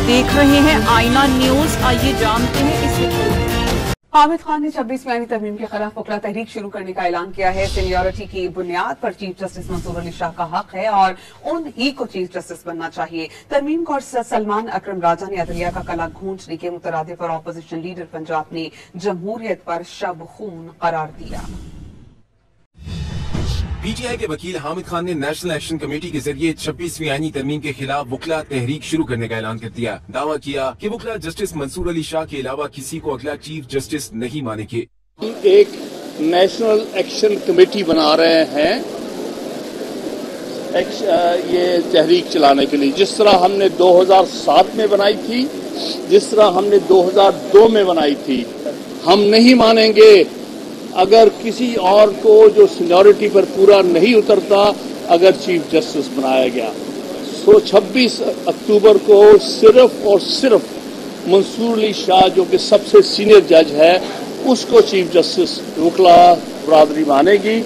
देख रहे हैं आईना न्यूज। आइए जानते हैं इस रिपोर्ट। हामिद खान ने 26वीं आईनी तरमीम के खिलाफ वकला तहरीक शुरू करने का ऐलान किया है। सीनियरिटी की बुनियाद पर चीफ जस्टिस मंसूर अली शाह का हक है और उन ही को चीफ जस्टिस बनना चाहिए। तरमीम को सलमान अकरम राजा ने अदलिया का कला गूंजने के मुतरादिफ पर अपोजिशन लीडर पंजाब ने जमहूरियत पर शब खून करार दिया। पीटीआई के वकील हामिद खान ने नेशनल एक्शन कमेटी के जरिए 26वीं आईनी तरमीम के खिलाफ वकला तहरीक शुरू करने का ऐलान कर दिया। दावा किया कि वकला जस्टिस मंसूर अली शाह के अलावा किसी को अगला चीफ जस्टिस नहीं मानेंगे। एक नेशनल एक्शन कमेटी बना रहे हैं ये तहरीक चलाने के लिए, जिस तरह हमने 2007 में बनाई थी, जिस तरह हमने 2002 में बनाई थी। हम नहीं मानेंगे अगर किसी और को जो सीनियरिटी पर पूरा नहीं उतरता अगर चीफ जस्टिस बनाया गया। 26 अक्टूबर को सिर्फ और सिर्फ मंसूर अली शाह जो कि सबसे सीनियर जज है उसको चीफ जस्टिस वकला बरादरी मानेगी।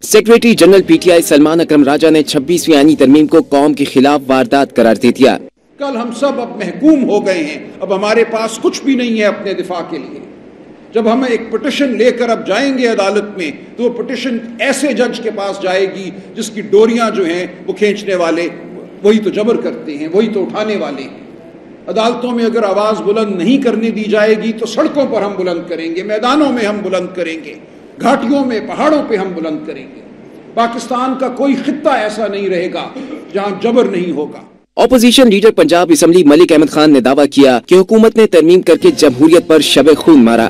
सेक्रेटरी जनरल पीटीआई सलमान अकरम राजा ने 26वीं आईनी तरमीम को कौम के खिलाफ वारदात करार दे दिया। कल हम सब अब महकूम हो गए हैं, अब हमारे पास कुछ भी नहीं है अपने दिफा के लिए। जब हम एक पिटिशन लेकर अब जाएंगे अदालत में तो वो पिटिशन ऐसे जज के पास जाएगी जिसकी डोरियां जो हैं वो खींचने वाले वही तो जबर करते हैं, वही तो उठाने वाले हैं। अदालतों में अगर आवाज बुलंद नहीं करने दी जाएगी तो सड़कों पर हम बुलंद करेंगे, मैदानों में हम बुलंद करेंगे, घाटियों में पहाड़ों पे हम बुलंद करेंगे। पाकिस्तान का कोई खित्ता ऐसा नहीं रहेगा जहां जबर नहीं होगा। Opposition leader Punjab assembly Malik Ahmad Khan ने दावा किया कि हुकूमत ने तरमीम करके जमहूरियत पर शब खून मारा।